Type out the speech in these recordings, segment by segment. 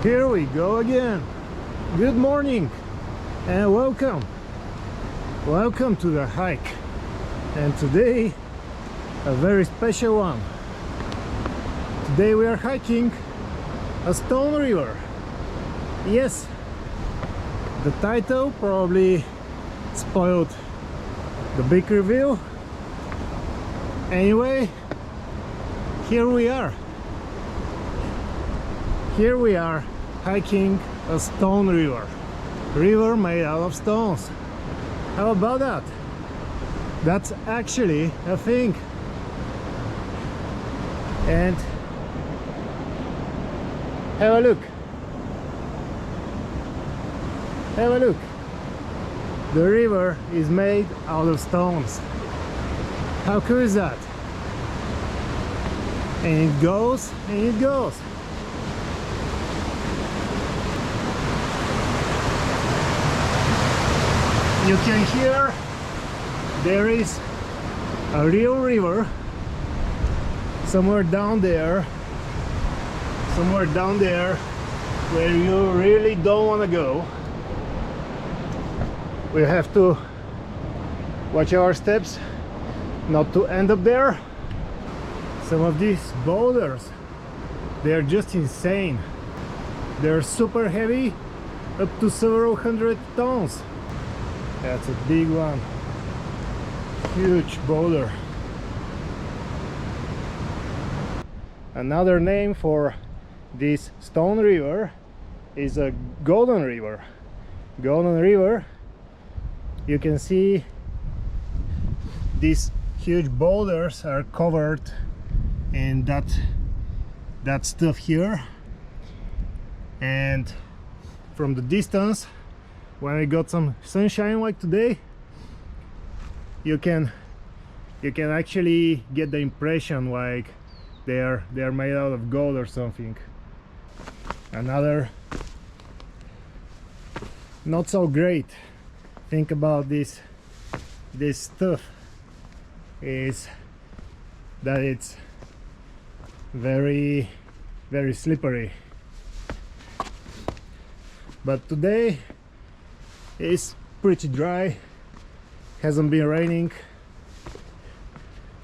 Here we go again. Good morning and welcome to the hike. And today a very special one. Today we are hiking a stone river. Yes, the title probably spoiled the big reveal. Anyway, here we are hiking a stone river made out of stones. How about that? That's actually a thing. And have a look. The river is made out of stones. How cool is that? And it goes and it goes. You can hear there is a real river somewhere down there where you really don't want to go. We have to watch our steps not to end up there. Some of these boulders, they're just insane. They're super heavy, up to several hundred tons. That's a big one. Huge boulder. Another name for this stone river is a golden river. You can see these huge boulders are covered in that stuff here, and from the distance, when we got some sunshine like today, you can actually get the impression like they're made out of gold or something. Another not so great thing about this stuff is that it's very slippery. But today is pretty dry, hasn't been raining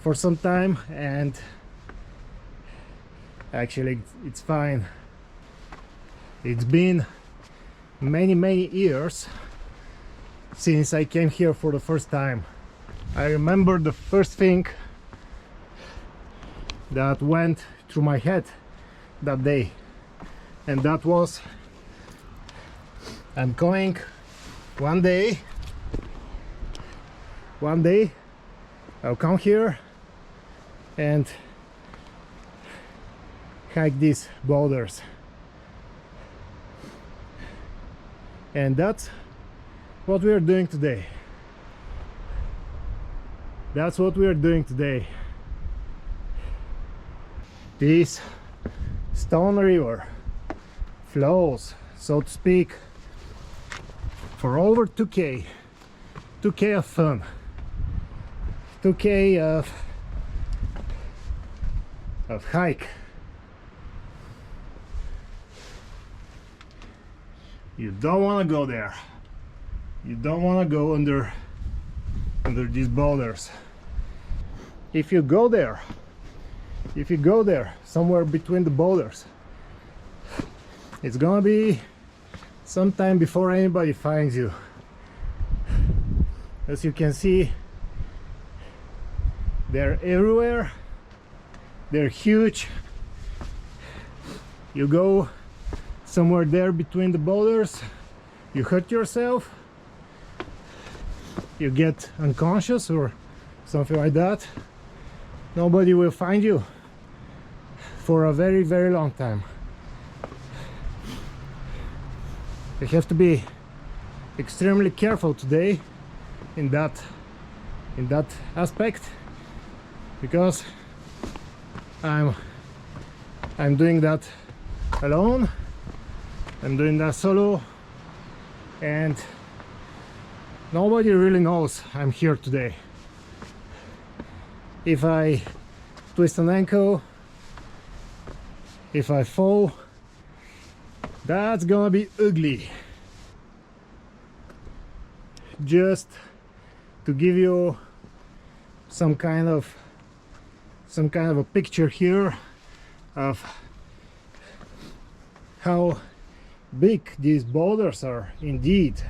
for some time, and actually it's fine. It's been many years since I came here for the first time. I remember the first thing that went through my head that day, and that was, I'm coming one day I'll come here and hike these boulders. And that's what we are doing today. This stone river flows, so to speak, for over 2K of fun, 2K of hike. You don't want to go there. You don't want to go under these boulders. If you go there somewhere between the boulders, it's gonna be sometime before anybody finds you. As you can see, they're everywhere. They're huge. You go somewhere there between the boulders, you hurt yourself, you get unconscious or something like that. Nobody will find you for a very long time. You have to be extremely careful today in that aspect, because I'm doing that alone. I'm doing that solo, and nobody really knows I'm here today. If I twist an ankle, if I fall, That's gonna be ugly. Just to give you some kind of a picture here of how big these boulders are indeed.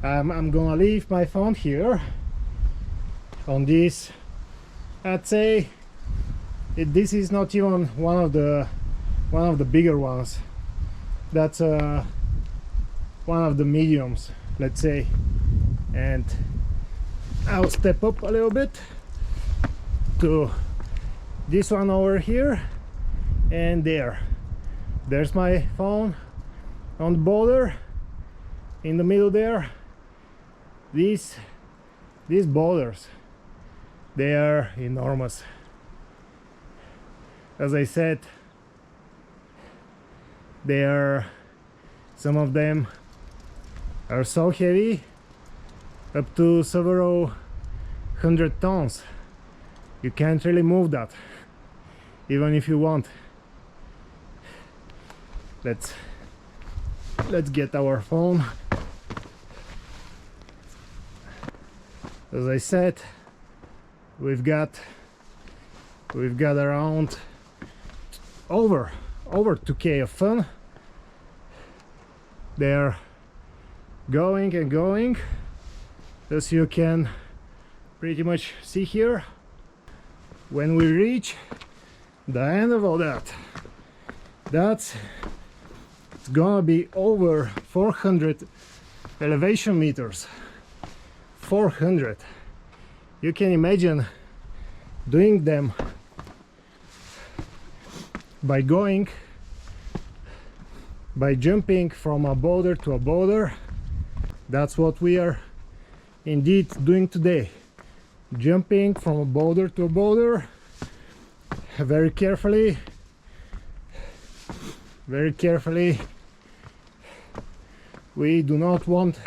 I'm gonna leave my phone here on this. I'd say this is not even one of the bigger ones. That's one of the mediums, let's say. And I'll step up a little bit to this one over here, and there's my phone on the boulder in the middle there. These boulders, they are enormous. As I said, some of them are so heavy, up to several 100 tons. You can't really move that, even if you want. Let's get our phone. As I said, we've got around over 2K of fun. They're going and going, as you can pretty much see here. When we reach the end of all that, it's gonna be over 400 elevation meters. 400. You can imagine doing them by jumping from a boulder to a boulder. That's what we are indeed doing today. Jumping from a boulder to a boulder, very carefully. We do not want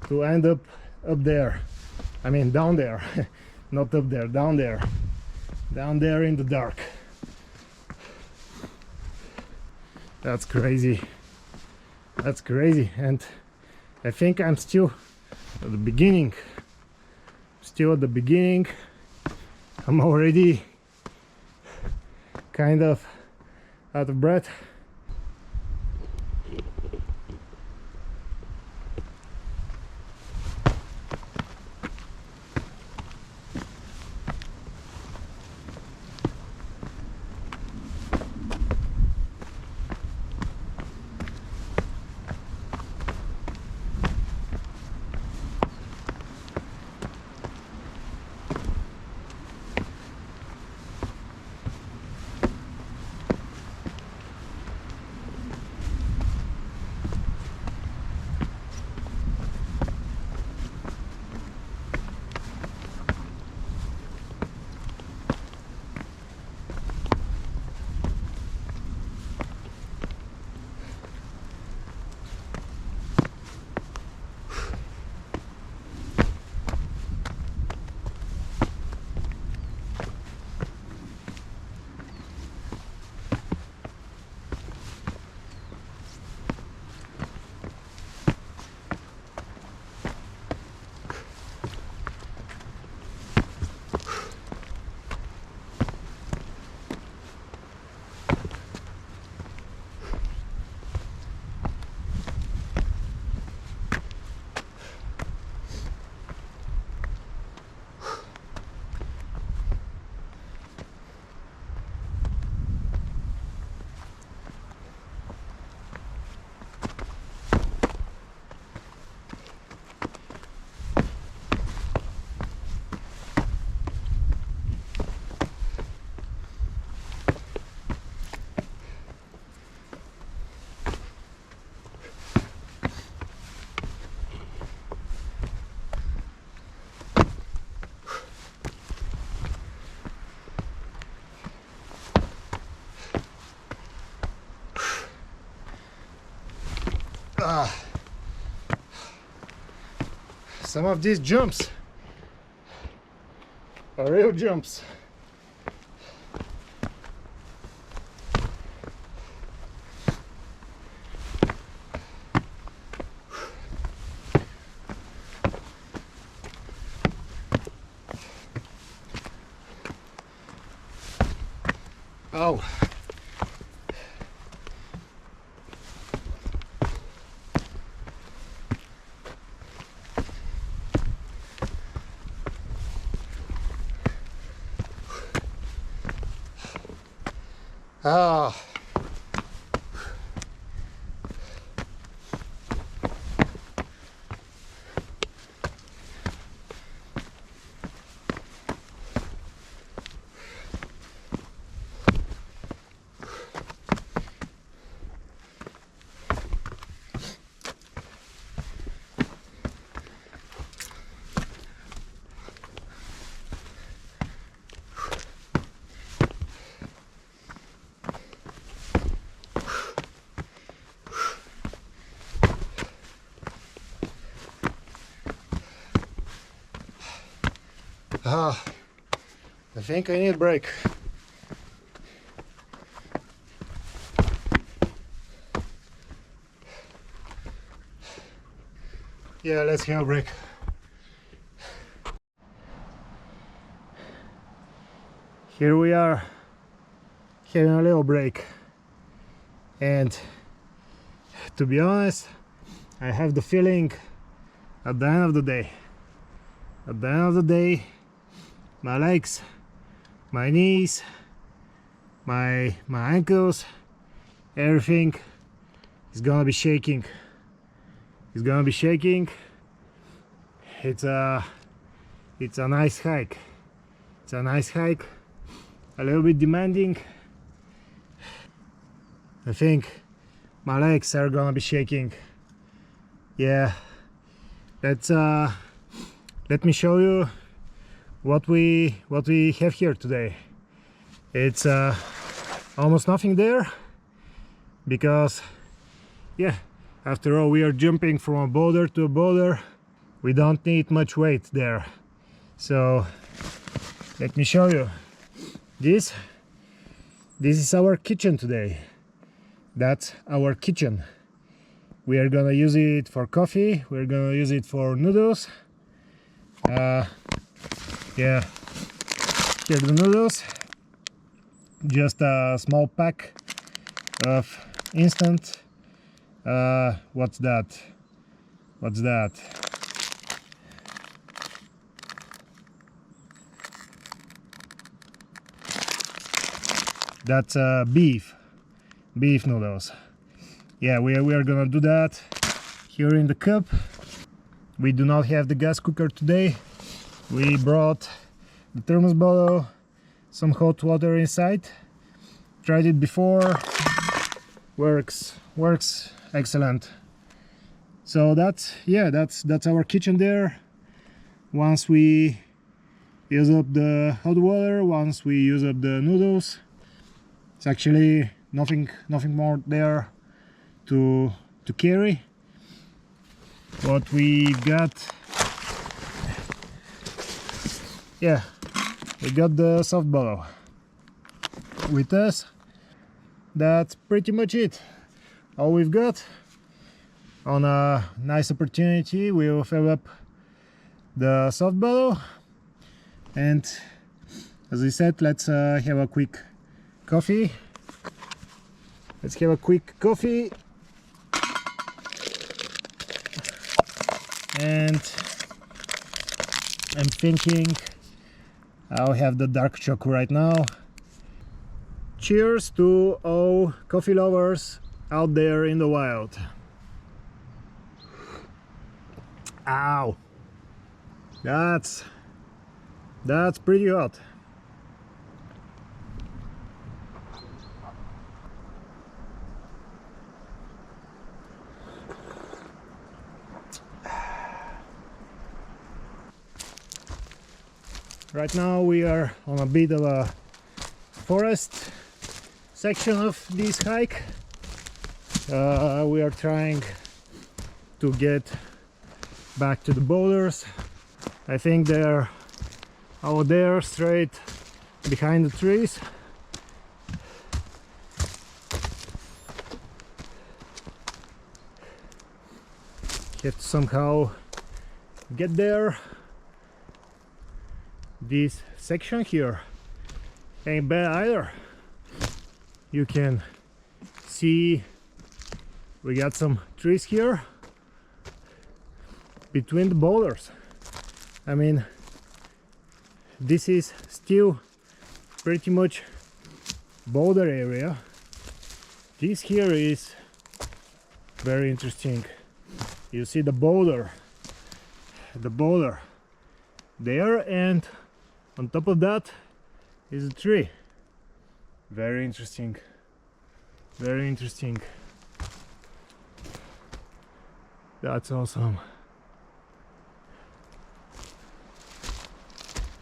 to end up there. I mean down there. Not up there, down there in the dark. That's crazy, and I think I'm still at the beginning. I'm already kind of out of breath. Some of these jumps are real jumps. Ow. Ah. Ah, I think I need a break. Yeah, let's have a break. Here we are having a little break, and to be honest, I have the feeling at the end of the day, my legs, my knees, my ankles, everything is gonna be shaking. It's gonna be shaking. It's a nice hike. It's a nice hike, a little bit demanding. I think my legs are gonna be shaking. Yeah, let me show you what we have here today. It's almost nothing there, because yeah, after all, we are jumping from a boulder to a boulder. We don't need much weight there. So let me show you. This is our kitchen today. That's our kitchen. We are gonna use it for coffee. We're gonna use it for noodles. Yeah, here the noodles. Just a small pack of instant. What's that? That's beef noodles. Yeah, we are gonna do that here in the cup. We do not have the gas cooker today. We brought the thermos bottle, some hot water inside. Tried it before. Works excellent. So that's our kitchen there. Once we use up the hot water, once we use up the noodles, it's actually nothing more there to carry. What we got, yeah, we got the soft bottle with us. That's pretty much it. All we've got. On a nice opportunity, we will fill up the soft bottle, and as I said, let's have a quick coffee. Let's have a quick coffee. And I'm thinking I'll have the dark chocolate right now. Cheers to all coffee lovers out there in the wild. Ow, that's pretty hot. Right now we are on a bit of a forest section of this hike. We are trying to get back to the boulders. I think they're out there, straight behind the trees. Have to somehow get there. This section here ain't bad either. You can see we got some trees here between the boulders. I mean, this is still pretty much boulder area. This here is very interesting. You see the boulder there, and on top of that is a tree. Very interesting, very interesting. That's awesome.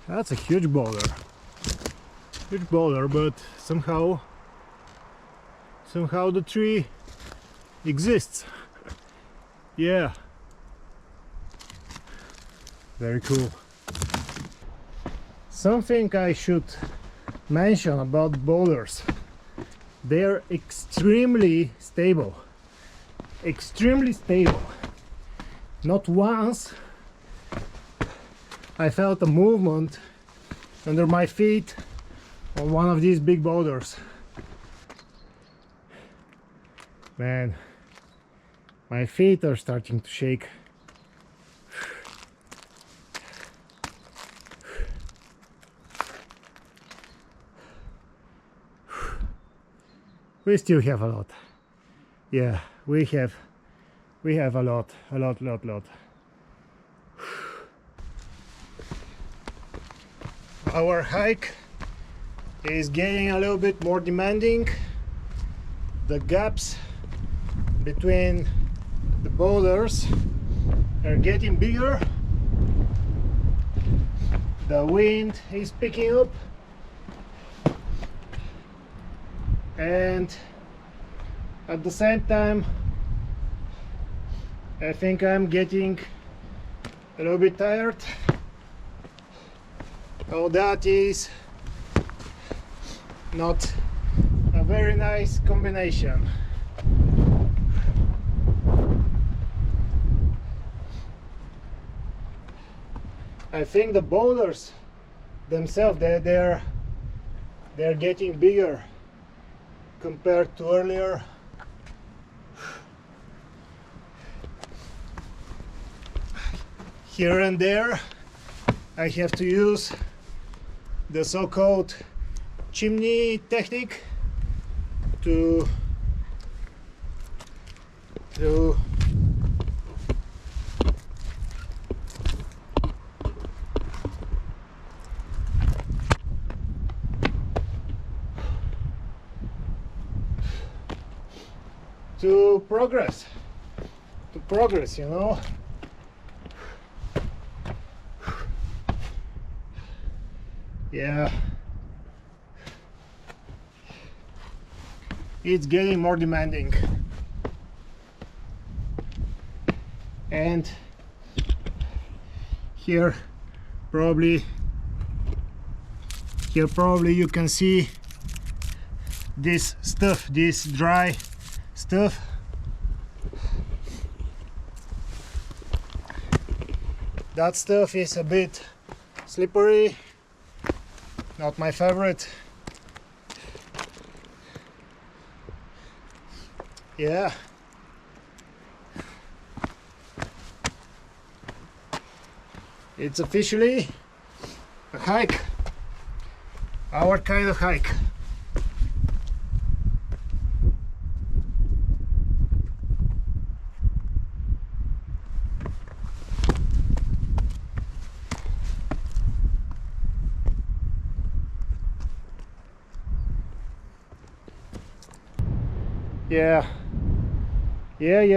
That's a huge boulder, but somehow the tree exists. Yeah, very cool. Something I should mention about boulders: they're extremely stable. Not once I felt a movement under my feet on one of these big boulders. Man, my feet are starting to shake. We still have a lot. Yeah, we have a lot. Our hike is getting a little bit more demanding. The gaps between the boulders are getting bigger. The wind is picking up, and at the same time I think I'm getting a little bit tired. Oh, that is not a very nice combination. I think the boulders themselves, they're getting bigger compared to earlier. Here and there I have to use the so-called chimney technique to progress, you know. Yeah, it's getting more demanding, and here probably you can see this stuff, this dry stuff. That stuff is a bit slippery, not my favorite. Yeah, it's officially a hike, our kind of hike.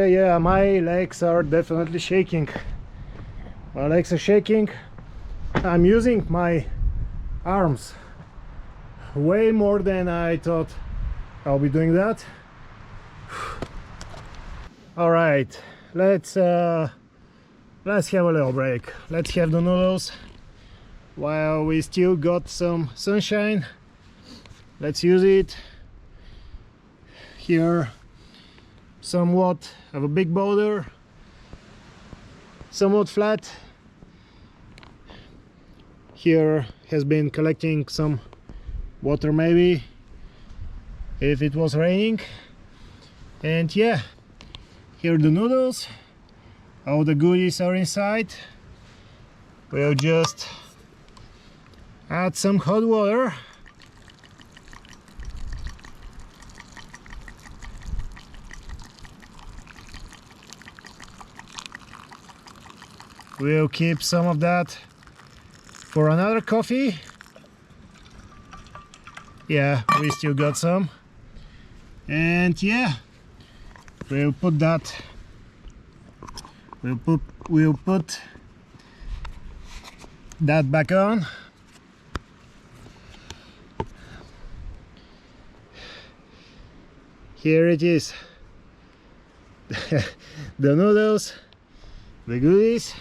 Yeah, my legs are definitely shaking. My legs are shaking. I'm using my arms way more than I thought I'll be doing that. All right, let's have a little break. Let's have the noodles while we still got some sunshine. Let's use it. Here somewhat of a big boulder, somewhat flat. Here has been collecting some water maybe, if it was raining. And yeah, here are the noodles. All the goodies are inside. We'll just add some hot water. We'll keep some of that for another coffee. Yeah, we still got some. And yeah, we'll put that. We'll put that back on. Here it is. The noodles, the goodies.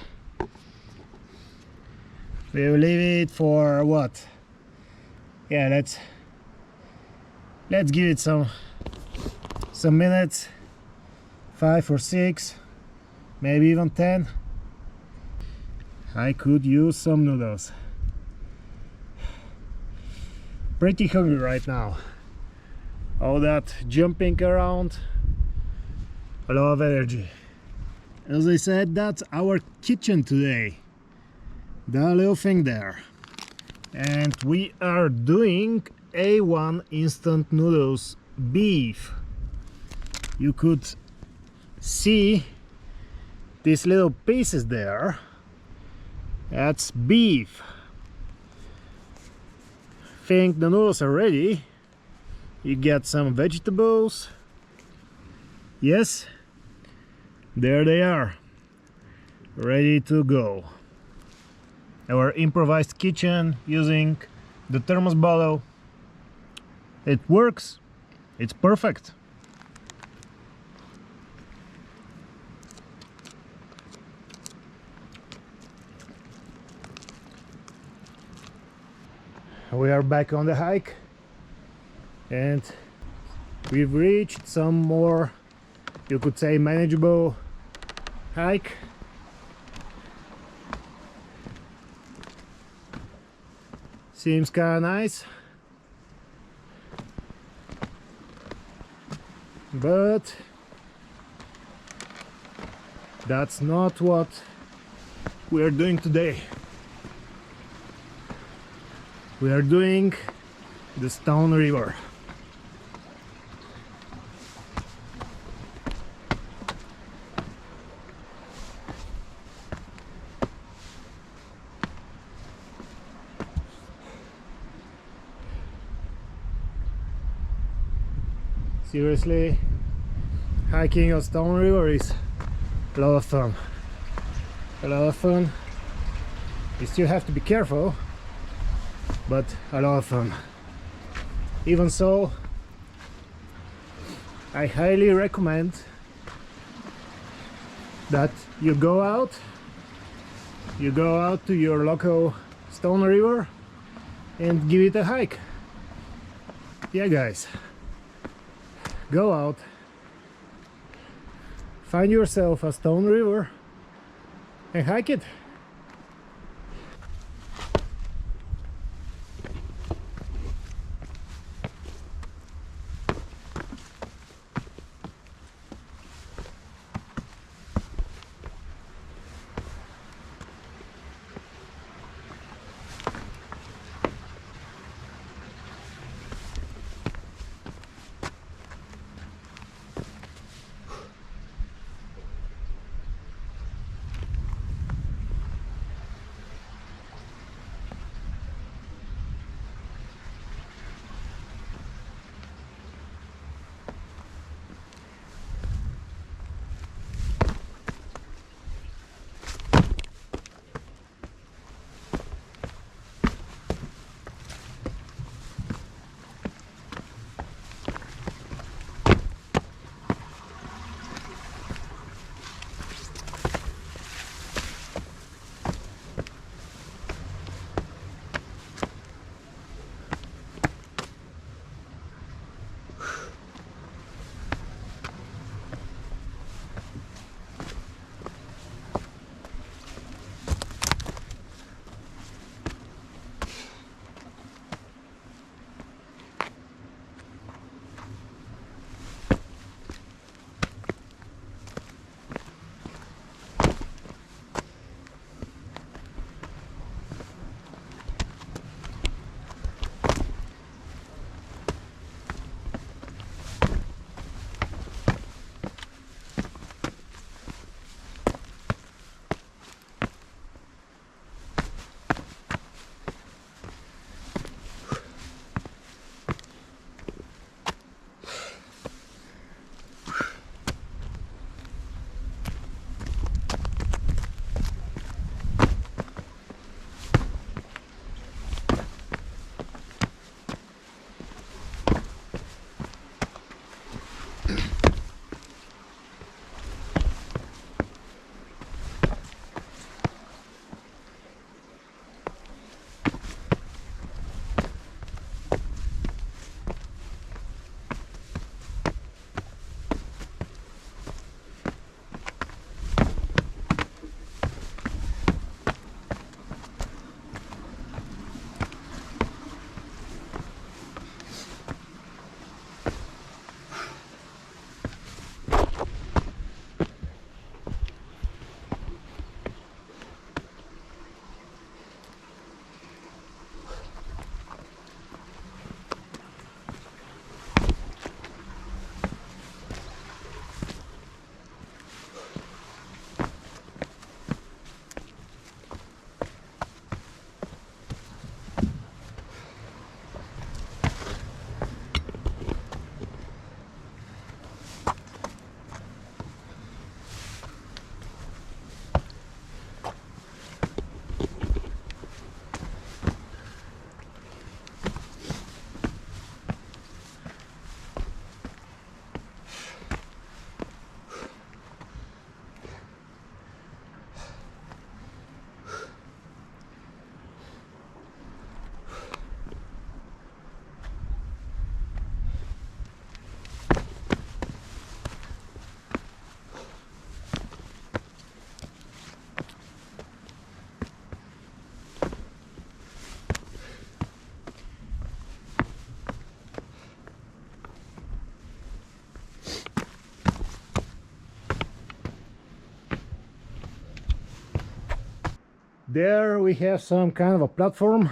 We'll leave it for what? Yeah, let's give it some minutes, 5 or 6, maybe even 10. I could use some noodles. Pretty hungry right now. All that jumping around, a lot of energy. As I said, that's our kitchen today. That little thing there. And we are doing A1 instant noodles beef. You could see these little pieces there. That's beef. Think the noodles are ready. You get some vegetables. Yes, there they are, ready to go. Our improvised kitchen using the thermos bottle. It works. It's perfect. We are back on the hike and we've reached some more, you could say, manageable hike. Seems kinda nice, but that's not what we are doing today. We are doing the Stone River. Seriously, hiking on Stone River is a lot of fun. A lot of fun. You still have to be careful, but a lot of fun. Even so, I highly recommend that you go out to your local Stone River and give it a hike. Yeah, guys. Go out, find yourself a Stone River and hike it. There we have some kind of a platform,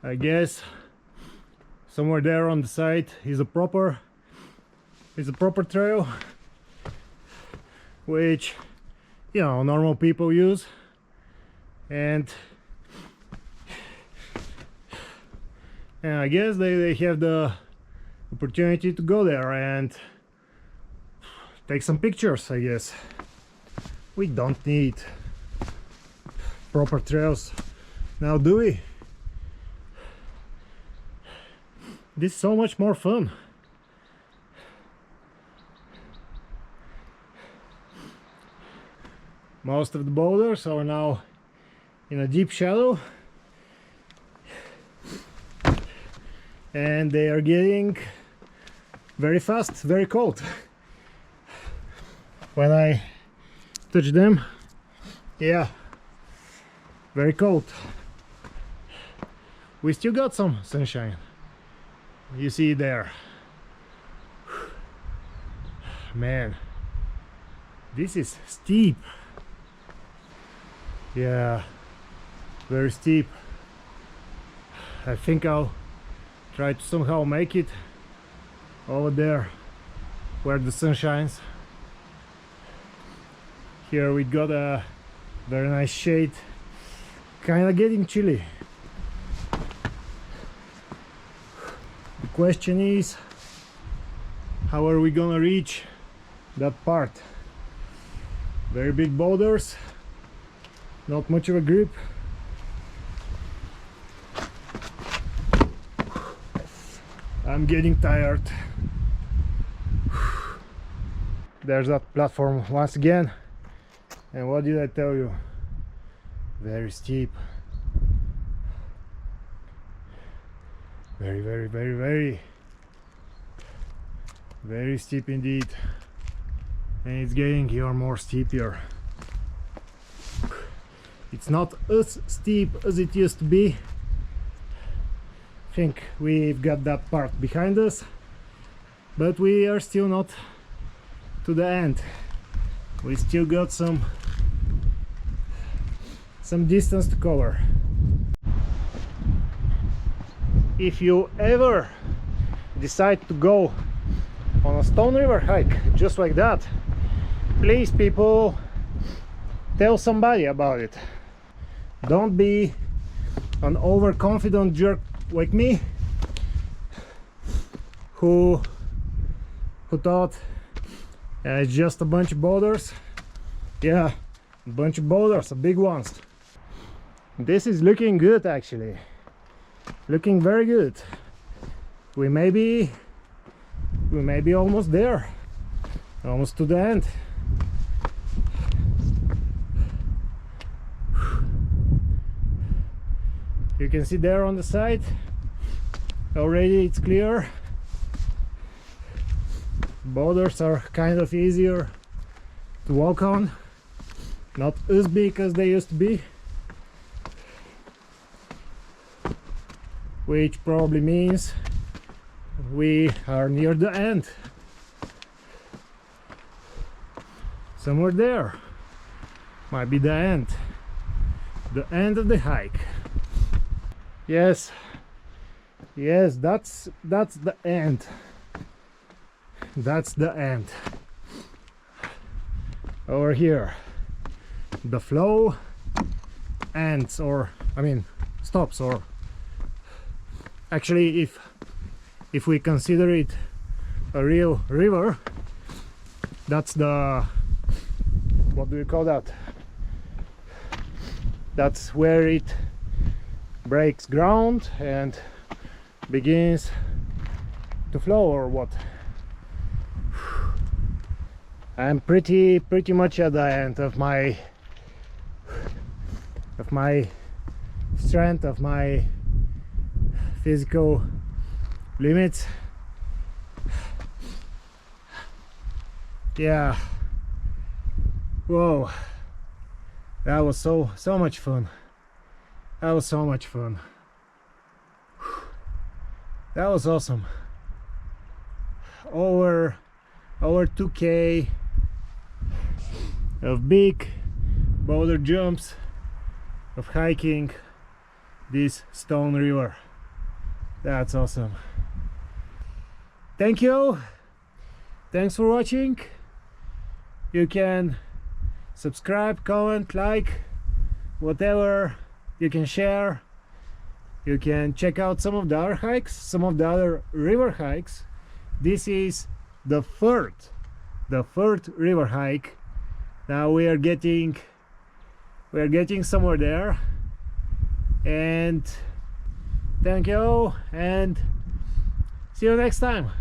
I guess. Somewhere there on the side is a proper trail, which, you know, normal people use. And I guess they have the opportunity to go there and take some pictures, I guess. We don't need proper trails now, do we? This is so much more fun. Most of the boulders are now in a deep shadow, and they are getting very fast, very cold. When I touch them, yeah, very cold. We still got some sunshine, you see there. Man, this is steep. Yeah, very steep. I think I'll try to somehow make it over there where the sun shines. Here we got a very nice shade, kind of getting chilly. The question is, how are we gonna reach that part? Very big boulders, not much of a grip. I'm getting tired. There's that platform once again, and what did I tell you? Very steep. Very steep indeed, and it's getting here more steeper. It's not as steep as it used to be. I think we've got that part behind us, but we are still not to the end. We still got some distance to cover. If you ever decide to go on a Stone River hike just like that, please, people, tell somebody about it. Don't be an overconfident jerk like me, who thought it's just a bunch of boulders. Yeah, a bunch of boulders, big ones. This is looking good, actually. Looking very good. We may be almost there, almost to the end. You can see there on the side already it's clear. Boulders are kind of easier to walk on, not as big as they used to be, which probably means we are near the end. Somewhere there might be the end of the hike. Yes, that's the end. That's the end. Over here the flow ends, or I mean stops, or actually if we consider it a real river, that's the, what do you call that? That's where it breaks ground and begins to flow, or what? I'm pretty much at the end of my strength, of my physical limits. Yeah. Whoa, that was so much fun. That was so much fun. That was awesome. Over 2K of big boulder jumps of hiking this stone river. That's awesome. Thank you. Thanks for watching. You can subscribe, comment, like, whatever. You can share. You can check out some of the other hikes, some of the other river hikes. This is the third river hike. Now we are getting somewhere there. And thank you, and see you next time.